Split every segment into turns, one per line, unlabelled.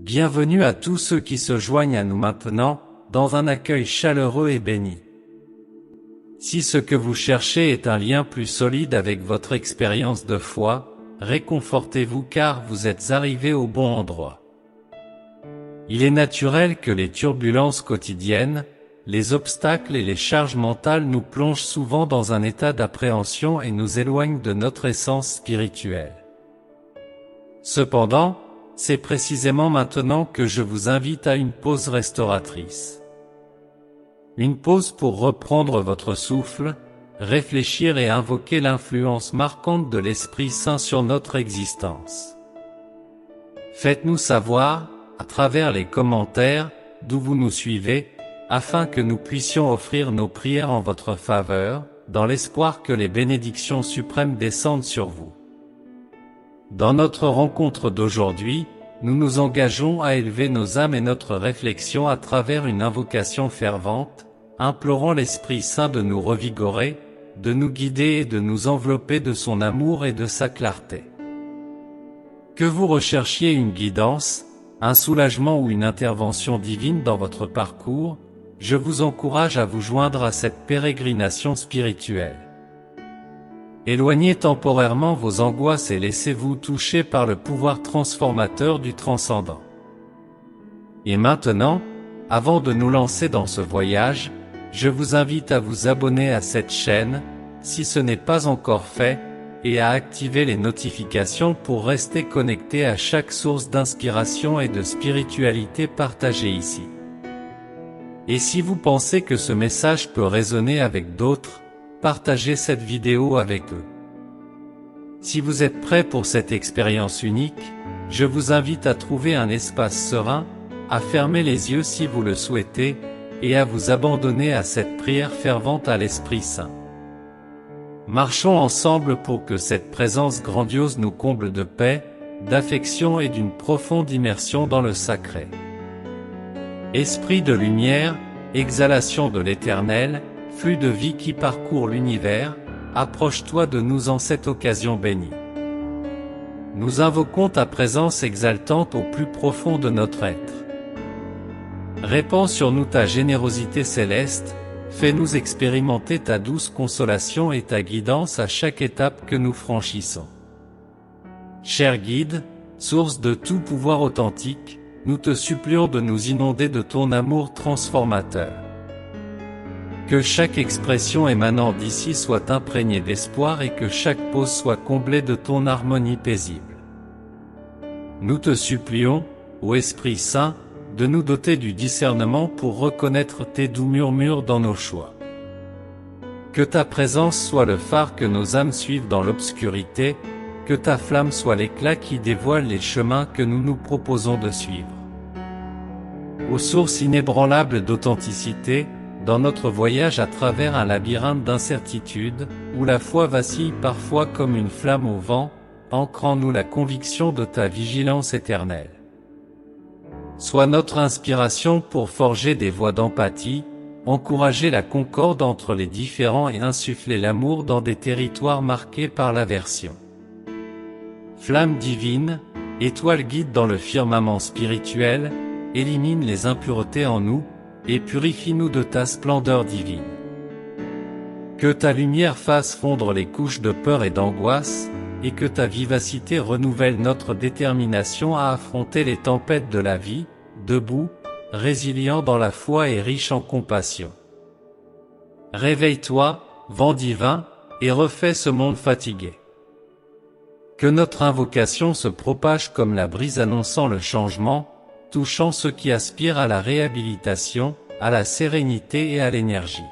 Bienvenue à tous ceux qui se joignent à nous maintenant, dans un accueil chaleureux et béni. Si ce que vous cherchez est un lien plus solide avec votre expérience de foi, réconfortez-vous car vous êtes arrivé au bon endroit. Il est naturel que les turbulences quotidiennes, les obstacles et les charges mentales nous plongent souvent dans un état d'appréhension et nous éloignent de notre essence spirituelle. Cependant, c'est précisément maintenant que je vous invite à une pause restauratrice. Une pause pour reprendre votre souffle, réfléchir et invoquer l'influence marquante de l'Esprit Saint sur notre existence. Faites-nous savoir, à travers les commentaires, d'où vous nous suivez, afin que nous puissions offrir nos prières en votre faveur, dans l'espoir que les bénédictions suprêmes descendent sur vous. Dans notre rencontre d'aujourd'hui, nous nous engageons à élever nos âmes et notre réflexion à travers une invocation fervente, implorant l'Esprit Saint de nous revigorer, de nous guider et de nous envelopper de son amour et de sa clarté. Que vous recherchiez une guidance, un soulagement ou une intervention divine dans votre parcours, je vous encourage à vous joindre à cette pérégrination spirituelle. Éloignez temporairement vos angoisses et laissez-vous toucher par le pouvoir transformateur du transcendant. Et maintenant, avant de nous lancer dans ce voyage, je vous invite à vous abonner à cette chaîne, si ce n'est pas encore fait, et à activer les notifications pour rester connecté à chaque source d'inspiration et de spiritualité partagée ici. Et si vous pensez que ce message peut résonner avec d'autres, partagez cette vidéo avec eux. Si vous êtes prêts pour cette expérience unique, je vous invite à trouver un espace serein, à fermer les yeux si vous le souhaitez, et à vous abandonner à cette prière fervente à l'Esprit Saint. Marchons ensemble pour que cette présence grandiose nous comble de paix, d'affection et d'une profonde immersion dans le sacré. Esprit de lumière, exhalation de l'Éternel, flux de vie qui parcourt l'univers, approche-toi de nous en cette occasion bénie. Nous invoquons ta présence exaltante au plus profond de notre être. Répands sur nous ta générosité céleste, fais-nous expérimenter ta douce consolation et ta guidance à chaque étape que nous franchissons. Cher guide, source de tout pouvoir authentique, nous te supplions de nous inonder de ton amour transformateur. Que chaque expression émanant d'ici soit imprégnée d'espoir et que chaque pause soit comblée de ton harmonie paisible. Nous te supplions, ô Esprit Saint, de nous doter du discernement pour reconnaître tes doux murmures dans nos choix. Que ta présence soit le phare que nos âmes suivent dans l'obscurité, que ta flamme soit l'éclat qui dévoile les chemins que nous nous proposons de suivre. Aux sources inébranlables d'authenticité, dans notre voyage à travers un labyrinthe d'incertitudes, où la foi vacille parfois comme une flamme au vent, ancrant-nous la conviction de ta vigilance éternelle. Sois notre inspiration pour forger des voies d'empathie, encourager la concorde entre les différents et insuffler l'amour dans des territoires marqués par l'aversion. Flamme divine, étoile guide dans le firmament spirituel, élimine les impuretés en nous, et purifie-nous de ta splendeur divine. Que ta lumière fasse fondre les couches de peur et d'angoisse, et que ta vivacité renouvelle notre détermination à affronter les tempêtes de la vie, debout, résilient dans la foi et riche en compassion. Réveille-toi, vent divin, et refais ce monde fatigué. Que notre invocation se propage comme la brise annonçant le changement, touchant ceux qui aspirent à la réhabilitation, à la sérénité et à l'énergie.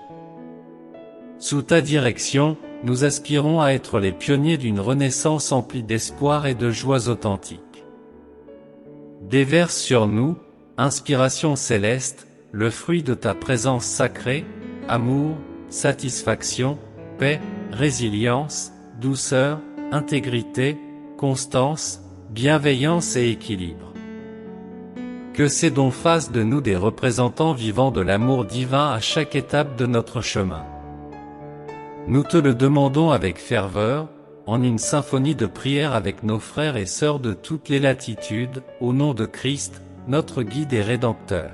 Sous ta direction, nous aspirons à être les pionniers d'une renaissance emplie d'espoir et de joies authentiques. Déverse sur nous, inspiration céleste, le fruit de ta présence sacrée, amour, satisfaction, paix, résilience, douceur, intégrité, constance, bienveillance et équilibre. Que ces dons fassent de nous des représentants vivants de l'amour divin à chaque étape de notre chemin. Nous te le demandons avec ferveur, en une symphonie de prière avec nos frères et sœurs de toutes les latitudes, au nom de Christ, notre guide et rédempteur.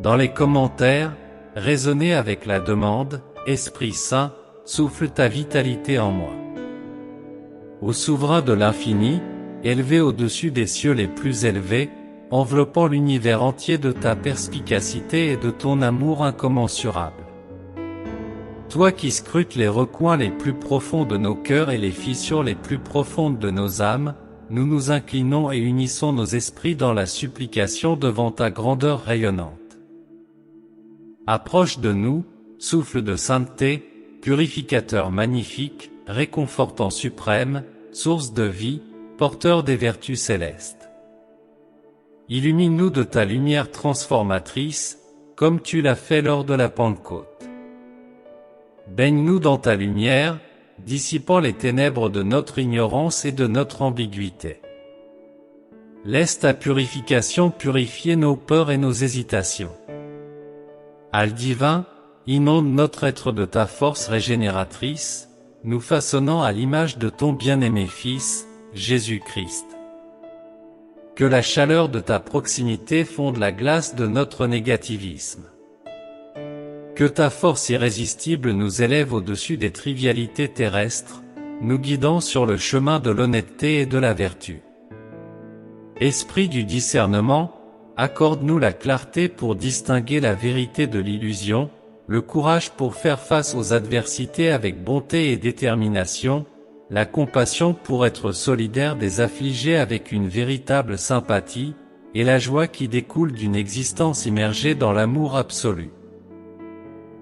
Dans les commentaires, raisonnez avec la demande, Esprit Saint, souffle ta vitalité en moi. Ô souverain de l'infini, élevé au-dessus des cieux les plus élevés, enveloppant l'univers entier de ta perspicacité et de ton amour incommensurable. Toi qui scrutes les recoins les plus profonds de nos cœurs et les fissures les plus profondes de nos âmes, nous nous inclinons et unissons nos esprits dans la supplication devant ta grandeur rayonnante. Approche de nous, souffle de sainteté, purificateur magnifique, réconfortant suprême, source de vie, porteur des vertus célestes. Illumine-nous de ta lumière transformatrice, comme tu l'as fait lors de la Pentecôte. Baigne-nous dans ta lumière, dissipant les ténèbres de notre ignorance et de notre ambiguïté. Laisse ta purification purifier nos peurs et nos hésitations. Al divin, inonde notre être de ta force régénératrice, nous façonnant à l'image de ton bien-aimé Fils, Jésus-Christ. Que la chaleur de ta proximité fonde la glace de notre négativisme. Que ta force irrésistible nous élève au-dessus des trivialités terrestres, nous guidant sur le chemin de l'honnêteté et de la vertu. Esprit du discernement, accorde-nous la clarté pour distinguer la vérité de l'illusion, le courage pour faire face aux adversités avec bonté et détermination, la compassion pour être solidaire des affligés avec une véritable sympathie, et la joie qui découle d'une existence immergée dans l'amour absolu.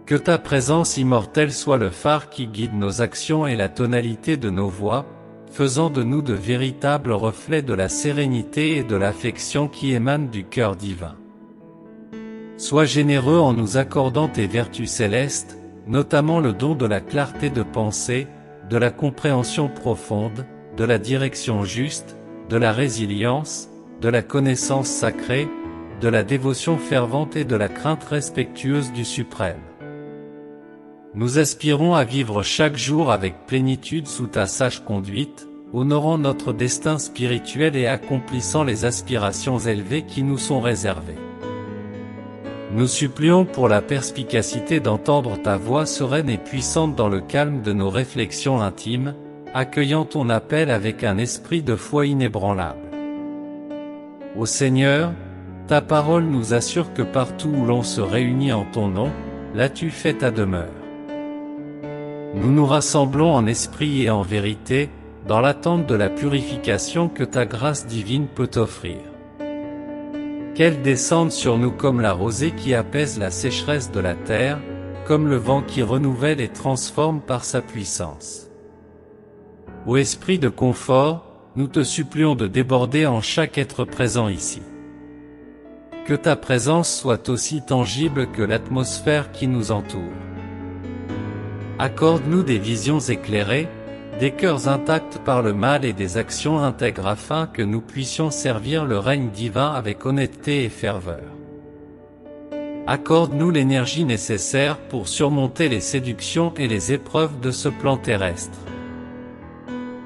Que ta présence immortelle soit le phare qui guide nos actions et la tonalité de nos voix, faisant de nous de véritables reflets de la sérénité et de l'affection qui émanent du cœur divin. Sois généreux en nous accordant tes vertus célestes, notamment le don de la clarté de pensée, de la compréhension profonde, de la direction juste, de la résilience, de la connaissance sacrée, de la dévotion fervente et de la crainte respectueuse du Suprême. Nous aspirons à vivre chaque jour avec plénitude sous ta sage conduite, honorant notre destin spirituel et accomplissant les aspirations élevées qui nous sont réservées. Nous supplions pour la perspicacité d'entendre ta voix sereine et puissante dans le calme de nos réflexions intimes, accueillant ton appel avec un esprit de foi inébranlable. Ô Seigneur, ta parole nous assure que partout où l'on se réunit en ton nom, là tu fais ta demeure. Nous nous rassemblons en esprit et en vérité, dans l'attente de la purification que ta grâce divine peut offrir. Qu'elle descende sur nous comme la rosée qui apaise la sécheresse de la terre, comme le vent qui renouvelle et transforme par sa puissance. Ô esprit de confort, nous te supplions de déborder en chaque être présent ici. Que ta présence soit aussi tangible que l'atmosphère qui nous entoure. Accorde-nous des visions éclairées, des cœurs intacts par le mal et des actions intègres afin que nous puissions servir le règne divin avec honnêteté et ferveur. Accorde-nous l'énergie nécessaire pour surmonter les séductions et les épreuves de ce plan terrestre.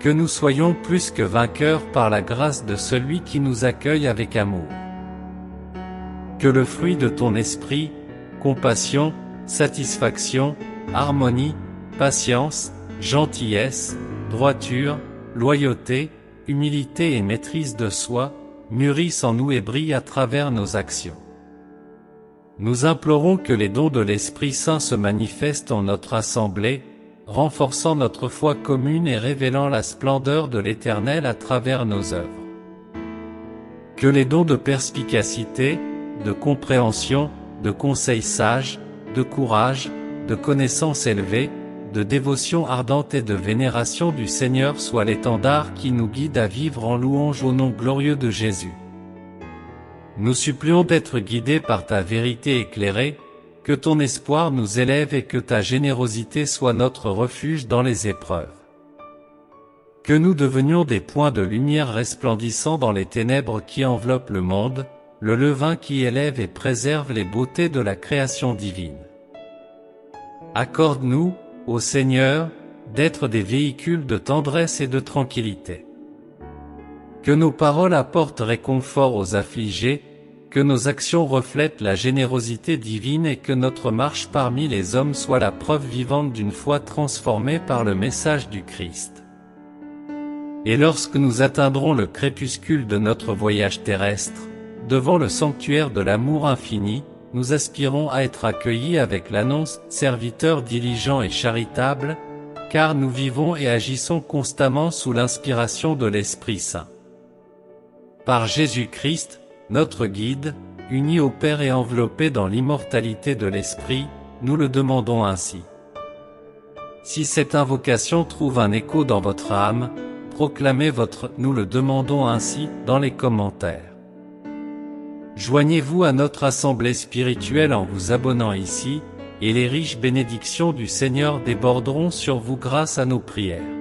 Que nous soyons plus que vainqueurs par la grâce de celui qui nous accueille avec amour. Que le fruit de ton esprit, compassion, satisfaction, harmonie, patience, gentillesse, droiture, loyauté, humilité et maîtrise de soi, mûrissent en nous et brillent à travers nos actions. Nous implorons que les dons de l'Esprit Saint se manifestent en notre assemblée, renforçant notre foi commune et révélant la splendeur de l'Éternel à travers nos œuvres. Que les dons de perspicacité, de compréhension, de conseils sages, de courage, de connaissance élevée, de dévotion ardente et de vénération du Seigneur soient l'étendard qui nous guide à vivre en louange au nom glorieux de Jésus. Nous supplions d'être guidés par ta vérité éclairée, que ton espoir nous élève et que ta générosité soit notre refuge dans les épreuves. Que nous devenions des points de lumière resplendissants dans les ténèbres qui enveloppent le monde, le levain qui élève et préserve les beautés de la création divine. Accorde-nous, ô Seigneur, d'être des véhicules de tendresse et de tranquillité. Que nos paroles apportent réconfort aux affligés, que nos actions reflètent la générosité divine et que notre marche parmi les hommes soit la preuve vivante d'une foi transformée par le message du Christ. Et lorsque nous atteindrons le crépuscule de notre voyage terrestre, devant le sanctuaire de l'amour infini, nous aspirons à être accueillis avec l'annonce « Serviteurs diligents et charitables », car nous vivons et agissons constamment sous l'inspiration de l'Esprit Saint. Par Jésus-Christ, notre guide, uni au Père et enveloppé dans l'immortalité de l'Esprit, nous le demandons ainsi. Si cette invocation trouve un écho dans votre âme, proclamez votre « Nous le demandons ainsi » dans les commentaires. Joignez-vous à notre assemblée spirituelle en vous abonnant ici, et les riches bénédictions du Seigneur déborderont sur vous grâce à nos prières.